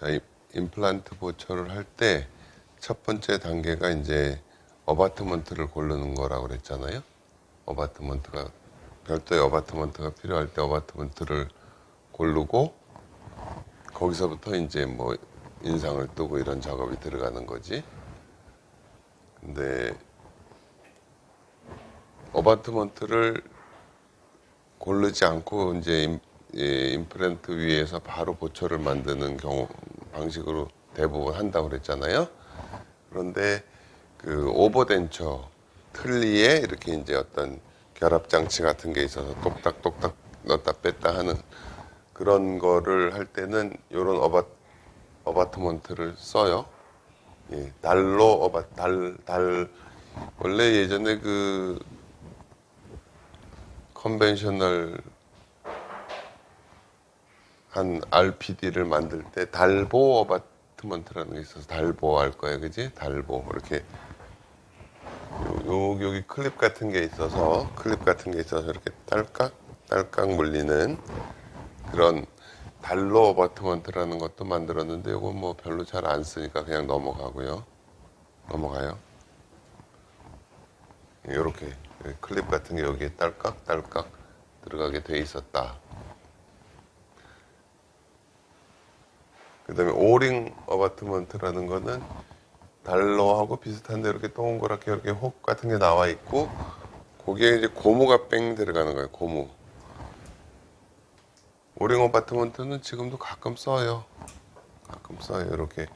자, 임플란트 보초를 할 때 첫 번째 단계가 이제 어바트먼트를 고르는 거라고 그랬잖아요. 어바트먼트가 별도의 어바트먼트가 필요할 때 어바트먼트를 고르고 거기서부터 이제 뭐 인상을 뜨고 이런 작업이 들어가는 거지. 근데 어바트먼트를 고르지 않고 이제 임플란트 위에서 바로 보초를 만드는 경우 방식으로 대부분 한다고 그랬잖아요. 그런데 그 오버덴처 틀니에 이렇게 이제 어떤 결합 장치 같은 게 있어서 똑딱똑딱 넣었다 뺐다 하는 그런 거를 할 때는 이런 어바트먼트를 써요. 예, 원래 예전에 그 컨벤셔널 한 RPD를 만들 때 달보 어바트먼트라는 게 있어서 달보 할 거예요, 그지? 달보 이렇게 여기 클립 같은 게 있어서 이렇게 딸깍 물리는 그런 달로 어바트먼트라는 것도 만들었는데 이거 뭐 별로 잘 안 쓰니까 그냥 넘어가요. 이렇게 클립 같은 게 여기에 딸깍 들어가게 돼 있었다. 그 다음에 오링 어바트먼트라는 거는 달러하고 비슷한데 이렇게 동그랗게 이렇게 혹 같은 게 나와 있고 거기에 이제 고무가 뺑 들어가는 거예요. 고무. 오링 어바트먼트는 지금도 가끔 써요. 이렇게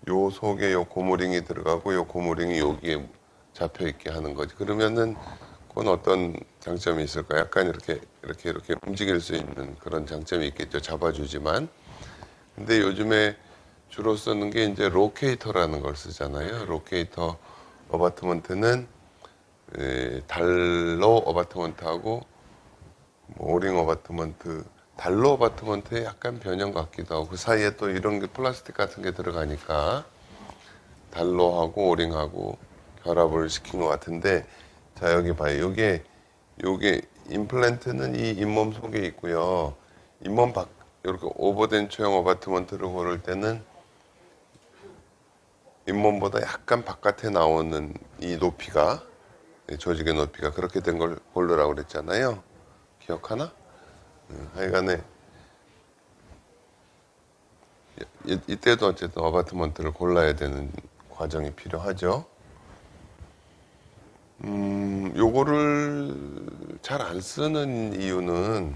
요 속에 요 고무링이 들어가고 요 고무링이 여기에 잡혀 있게 하는 거지. 그러면은 그건 어떤 장점이 있을까? 약간 이렇게 움직일 수 있는 그런 장점이 있겠죠. 잡아주지만. 근데 요즘에 주로 쓰는 게 이제 로케이터라는 걸 쓰잖아요. 로케이터 어바트먼트는 달로 어바트먼트하고 뭐 오링 어바트먼트, 달로 어바트먼트에 약간 변형 같기도 하고 그 사이에 또 이런 게 플라스틱 같은 게 들어가니까 달로하고 오링하고 결합을 시킨 것 같은데 자 여기 봐요. 요게 임플란트는 이 잇몸 속에 있고요. 잇몸 밖 이렇게 오버된 초형 어바트먼트를 고를 때는 잇몸보다 약간 바깥에 나오는 이 높이가 조직의 높이가 그렇게 된 걸 고르라고 그랬잖아요. 기억하나? 하여간에 이때도 어쨌든 어바트먼트를 골라야 되는 과정이 필요하죠. 요거를 잘 안 쓰는 이유는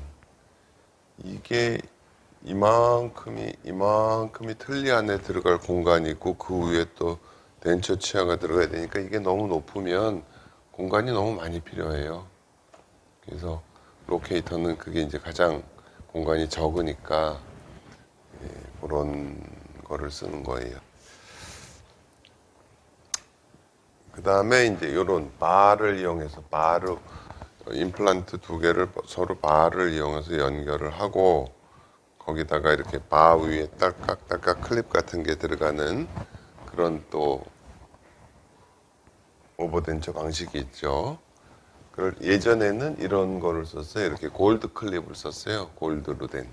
이게 이만큼이 틀니 안에 들어갈 공간이 있고 그 위에 또 덴처 치아가 들어가야 되니까 이게 너무 높으면 공간이 너무 많이 필요해요. 그래서 로케이터는 그게 이제 가장 공간이 적으니까 그런 거를 쓰는 거예요. 그 다음에 이제 요런 바를 이용해서 임플란트 두 개를 서로 바를 이용해서 연결을 하고 거기다가 이렇게 바 위에 딸깍 클립 같은 게 들어가는 그런 또 오버덴처 방식이 있죠. 그걸 예전에는 이런 거를 썼어요. 이렇게 골드 클립을 썼어요. 골드로 된.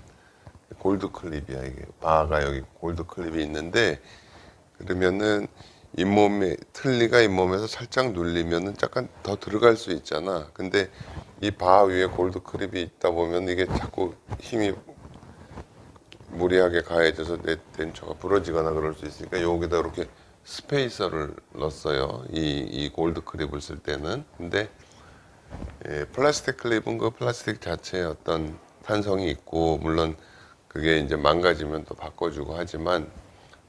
골드 클립이야, 이게. 바가 여기 골드 클립이 있는데, 그러면은 틀니가 잇몸에서 살짝 눌리면은 약간 더 들어갈 수 있잖아. 근데 이 바 위에 골드 클립이 있다 보면 이게 자꾸 힘이 무리하게 가해져서 내 덴처가 부러지거나 그럴 수 있으니까 여기다 이렇게 스페이서를 넣었어요. 이 골드 클립을 쓸 때는. 근데 플라스틱 클립은 그 플라스틱 자체에 어떤 탄성이 있고 물론 그게 이제 망가지면 또 바꿔주고 하지만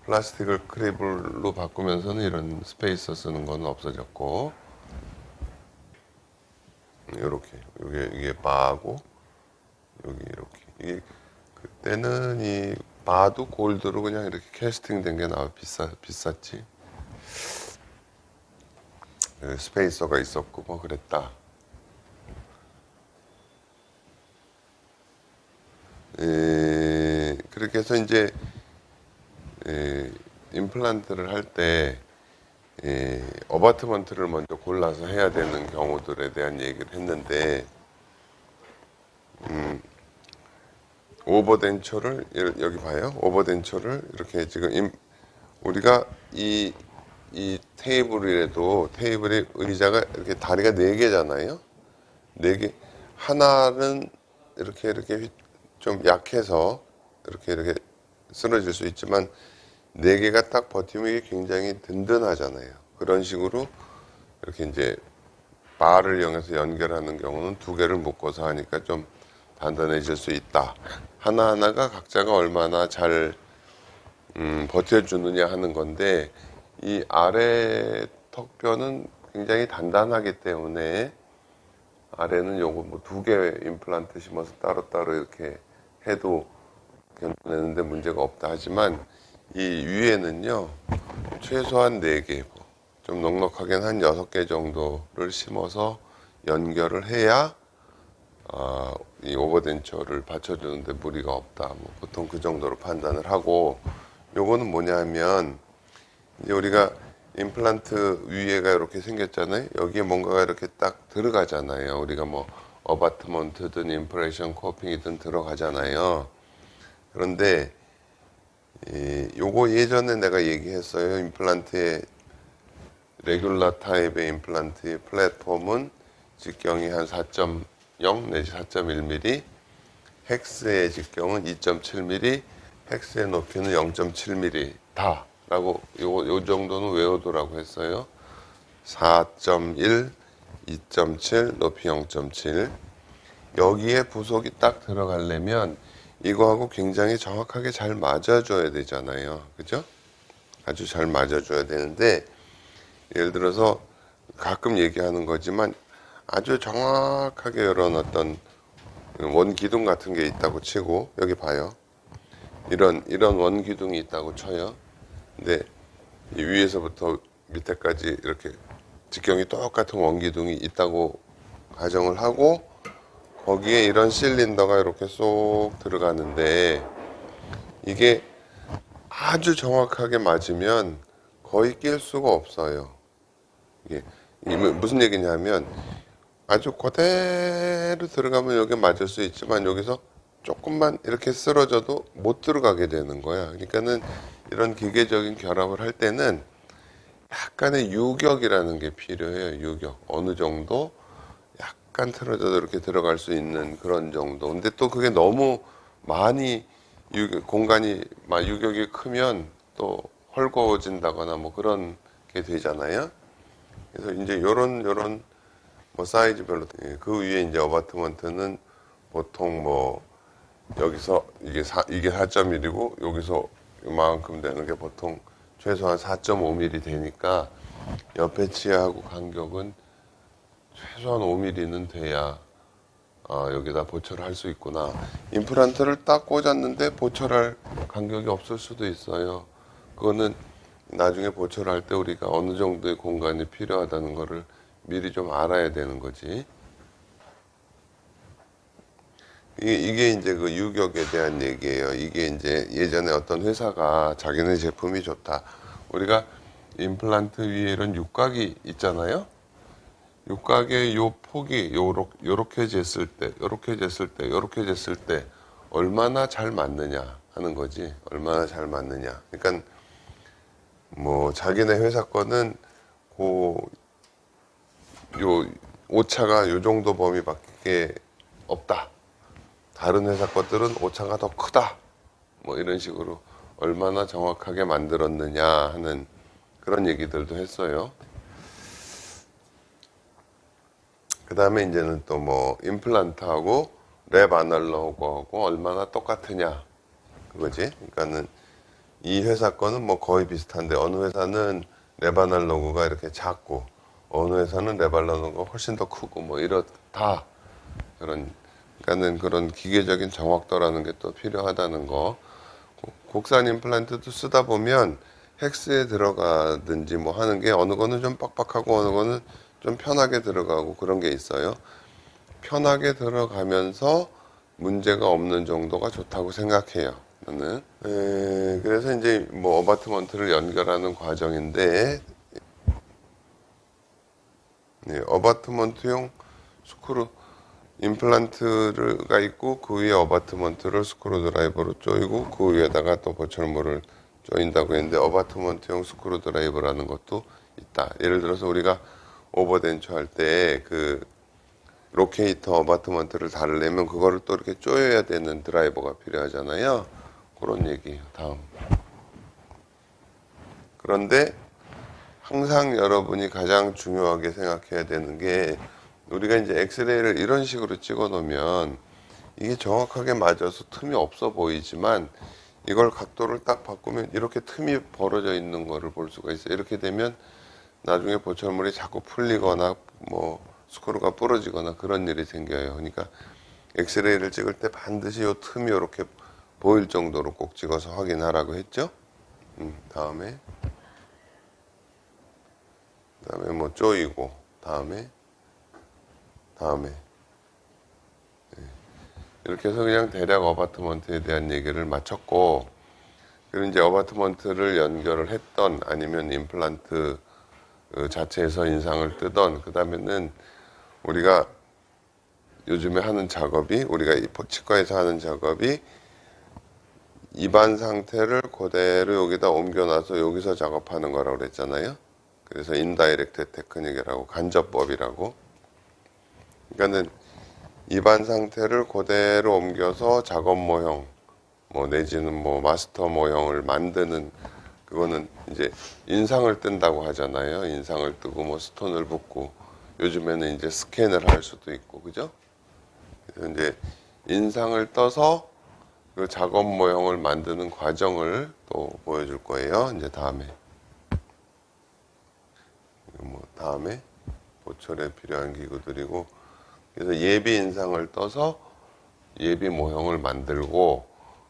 플라스틱을 클립으로 바꾸면서는 이런 스페이서 쓰는 건 없어졌고 이렇게 이게 바하고 여기 이렇게 이게 그때는 이 바도 골드로 그냥 이렇게 캐스팅 된 게 나와 비쌌지. 스페이서가 있었고 뭐 그랬다. 그렇게 해서 이제 임플란트를 할 때 어바트먼트를 먼저 골라서 해야 되는 경우들에 대한 얘기를 했는데 오버덴처를 여기 봐요. 오버덴처를 이렇게 지금 우리가 이 테이블이라도 테이블의 의자가 이렇게 다리가 4개잖아요. 4개. 하나는 이렇게 좀 약해서 이렇게 쓰러질 수 있지만 4개가 딱 버티면 이게 굉장히 든든하잖아요. 그런 식으로 이렇게 이제 바를 이용해서 연결하는 경우는 2개를 묶어서 하니까 좀 단단해질 수 있다. 하나하나가 각자가 얼마나 잘 버텨주느냐 하는 건데 이 아래 턱뼈는 굉장히 단단하기 때문에 아래는 요거 뭐 2개 임플란트 심어서 따로따로 이렇게 해도 견뎌내는데 문제가 없다 하지만 이 위에는요 최소한 4개 좀 넉넉하게는 한 6개 정도를 심어서 연결을 해야 이 오버덴처를 받쳐주는데 무리가 없다. 뭐 보통 그 정도로 판단을 하고 요거는 뭐냐면 이제 우리가 임플란트 위에가 이렇게 생겼잖아요. 여기에 뭔가가 이렇게 딱 들어가잖아요. 우리가 뭐 어바트먼트든 임프레션 코핑이든 들어가잖아요. 그런데 요거 예전에 내가 얘기했어요. 임플란트의 레귤라 타입의 임플란트의 플랫폼은 직경이 한 4.0 내지 4.1mm, 헥스의 직경은 2.7mm, 헥스의 높이는 0.7mm 다 라고 요 정도는 외워두라고 했어요. 4.1, 2.7, 높이 0.7 여기에 부속이 딱 들어가려면 이거하고 굉장히 정확하게 잘 맞아줘야 되잖아요. 그죠? 아주 잘 맞아줘야 되는데 예를 들어서 가끔 얘기하는 거지만 아주 정확하게 이런 어떤 원기둥 같은 게 있다고 치고 여기 봐요. 이런 원기둥이 있다고 쳐요. 근데 이 위에서부터 밑에까지 이렇게 직경이 똑같은 원기둥이 있다고 가정을 하고 거기에 이런 실린더가 이렇게 쏙 들어가는데 이게 아주 정확하게 맞으면 거의 낄 수가 없어요. 이게 무슨 얘기냐면 아주 그대로 들어가면 여기 맞을 수 있지만 여기서 조금만 이렇게 쓰러져도 못 들어가게 되는 거야. 그러니까는 이런 기계적인 결합을 할 때는 약간의 유격이라는 게 필요해요. 유격. 어느 정도 약간 틀어져도 이렇게 들어갈 수 있는 그런 정도. 근데 또 그게 너무 많이 공간이 유격이 크면 또 헐거워진다거나 뭐 그런 게 되잖아요. 그래서 이제 요런 뭐 사이즈별로 그 위에 이제 어바트먼트는 보통 뭐 여기서 이게 4.1이고 여기서 이만큼 되는 게 보통 최소한 4.5mm 되니까 옆에 치아하고 간격은 최소한 5mm는 돼야 여기다 보철을 할 수 있구나. 임플란트를 딱 꽂았는데 보철할 간격이 없을 수도 있어요. 그거는 나중에 보철할 때 우리가 어느 정도의 공간이 필요하다는 거를 미리 좀 알아야 되는 거지. 이게 이제 그 유격에 대한 얘기예요. 이게 이제 예전에 어떤 회사가 자기네 제품이 좋다. 우리가 임플란트 위에 이런 육각이 있잖아요. 육각의 요 폭이 요렇게 쟀을 때, 요렇게 쟀을 때, 요렇게 쟀을 때 얼마나 잘 맞느냐 하는 거지. 얼마나 잘 맞느냐. 그러니까 뭐 자기네 회사 거는 요 오차가 요 정도 범위밖에 없다. 다른 회사 것들은 오차가 더 크다. 뭐 이런 식으로 얼마나 정확하게 만들었느냐 하는 그런 얘기들도 했어요. 그 다음에 이제는 또 뭐 임플란트하고 랩 아날로그하고 얼마나 똑같으냐 그거지. 그러니까는 이 회사 거는 뭐 거의 비슷한데 어느 회사는 랩 아날로그가 이렇게 작고 어느 회사는 랩 아날로그가 훨씬 더 크고 뭐 이렇다. 그러니까는 그런 기계적인 정확도라는 게 또 필요하다는 거. 국산 임플란트도 쓰다 보면 헥스에 들어가든지 뭐 하는 게 어느 거는 좀 빡빡하고 어느 거는 좀 편하게 들어가고 그런 게 있어요. 편하게 들어가면서 문제가 없는 정도가 좋다고 생각해요. 저는. 그래서 이제 뭐 어바트먼트를 연결하는 과정인데 어바트먼트용 스크루 임플란트가 있고 그 위에 어바트먼트를 스크루 드라이버로 조이고 그 위에다가 또 보철물을 조인다고 했는데 어바트먼트용 스크루 드라이버라는 것도 있다. 예를 들어서 우리가 오버덴처 할 때 그 로케이터 어바트먼트를 달으려면 그거를 또 이렇게 조여야 되는 드라이버가 필요하잖아요. 그런 얘기예요. 다음. 그런데 항상 여러분이 가장 중요하게 생각해야 되는 게 우리가 이제 엑스레이를 이런 식으로 찍어 놓으면 이게 정확하게 맞아서 틈이 없어 보이지만 이걸 각도를 딱 바꾸면 이렇게 틈이 벌어져 있는 거를 볼 수가 있어요. 이렇게 되면 나중에 보철물이 자꾸 풀리거나 뭐 스크루가 부러지거나 그런 일이 생겨요. 그러니까 엑스레이를 찍을 때 반드시 이 틈이 이렇게 보일 정도로 꼭 찍어서 확인하라고 했죠. 다음에 뭐 조이고 다음에 이렇게 해서 그냥 대략 어바트먼트에 대한 얘기를 마쳤고, 그리고 이제 어바트먼트를 연결을 했던 아니면 임플란트 자체에서 인상을 뜨던, 그 다음에는 우리가 요즘에 하는 작업이, 우리가 치과에서 하는 작업이 입안 상태를 그대로 여기다 옮겨놔서 여기서 작업하는 거라고 그랬잖아요. 그래서 인다이렉트 테크닉이라고, 간접법이라고. 그러니까는 입안 상태를 그대로 옮겨서 작업 모형, 뭐 내지는 뭐 마스터 모형을 만드는, 그거는 이제 인상을 뜬다고 하잖아요. 인상을 뜨고 뭐 스톤을 붓고, 요즘에는 이제 스캔을 할 수도 있고, 그죠? 그래서 이제 인상을 떠서 그 작업 모형을 만드는 과정을 또 보여줄 거예요. 이제 다음에. 뭐 다음에 보철에 필요한 기구들이고, 그래서 예비 인상을 떠서 예비 모형을 만들고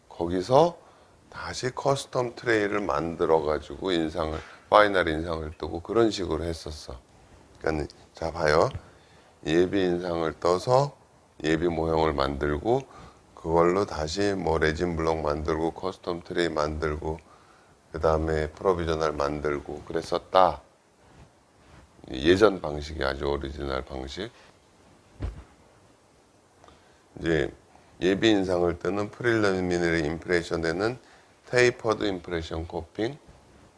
거기서 다시 커스텀 트레이를 만들어 가지고 인상을, 파이널 인상을 뜨고 그런 식으로 했었어. 그러니까 자 봐요. 예비 인상을 떠서 예비 모형을 만들고 그걸로 다시 뭐 레진 블록 만들고 커스텀 트레이 만들고 그 다음에 프로비저널 만들고 그랬었다. 예전 방식이 아주 오리지널 방식. 이제 예비 인상을 뜨는 프리리미너리 임프레션에는 테이퍼드 임프레션 코핑,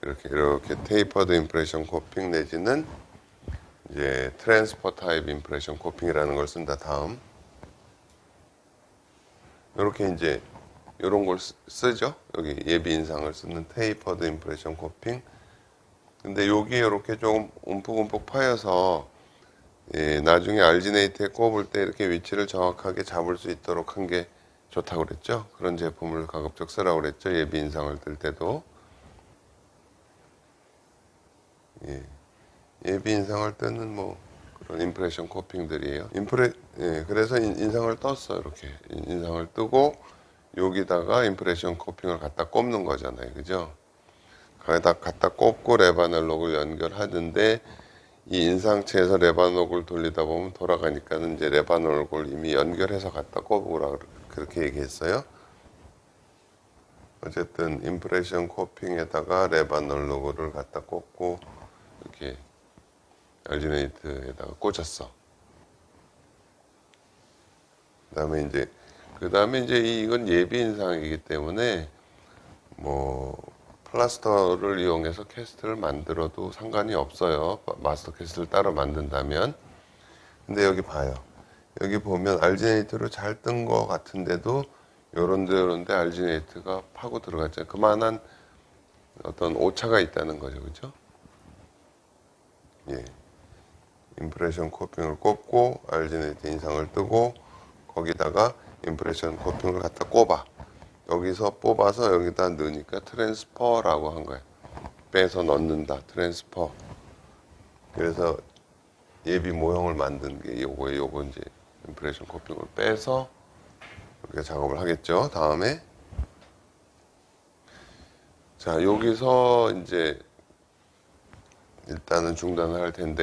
이렇게 테이퍼드 임프레션 코핑 내지는 이제 트랜스퍼 타입 임프레션 코핑이라는 걸 쓴다. 다음. 이렇게 이제 이런 걸 쓰죠. 여기 예비 인상을 쓰는 테이퍼드 임프레션 코핑. 근데 여기에 이렇게 좀 움푹움푹 파여서 나중에 알지네이트에 꼽을 때 이렇게 위치를 정확하게 잡을 수 있도록 한 게 좋다고 그랬죠. 그런 제품을 가급적 쓰라고 그랬죠. 예비 인상을 뜰 때도. 예비 인상을 뜨는 뭐 그런 임프레션 코핑들이에요. 그래서 인상을 떴어. 이렇게 인상을 뜨고 여기다가 임프레션 코핑을 갖다 꼽는 거잖아요. 그죠? 거기다 갖다 꼽고 레바넬록을 연결하는데 이 인상체에서 레바놀을 돌리다 보면 돌아가니까는 이제 레바놀을 이미 연결해서 갖다 꼽으라 그렇게 얘기했어요. 어쨌든 임프레션 코핑에다가 레바놀 로고를 갖다 꽂고 이렇게 알지네이트에다가 꽂았어. 그다음에 이제 이건 예비 인상이기 때문에 뭐 플라스터를 이용해서 캐스트를 만들어도 상관이 없어요. 마스터 캐스트를 따로 만든다면. 근데 여기 봐요. 여기 보면 알지네이트로 잘 뜬 거 같은데도 요런데 알지네이트가 파고 들어갔잖아요. 그만한 어떤 오차가 있다는 거죠. 그죠? 예. 임프레션 코핑을 꼽고 알지네이트 인상을 뜨고 거기다가 임프레션 코핑을 갖다 꼽아. 여기서 뽑아서 여기다 넣으니까 트랜스퍼라고 한 거예요. 빼서 넣는다. 트랜스퍼. 그래서 예비 모형을 만든 게 요거 이제 임프레션 코핑을 빼서 우리가 작업을 하겠죠. 다음에 자, 여기서 이제 일단은 중단을 할 텐데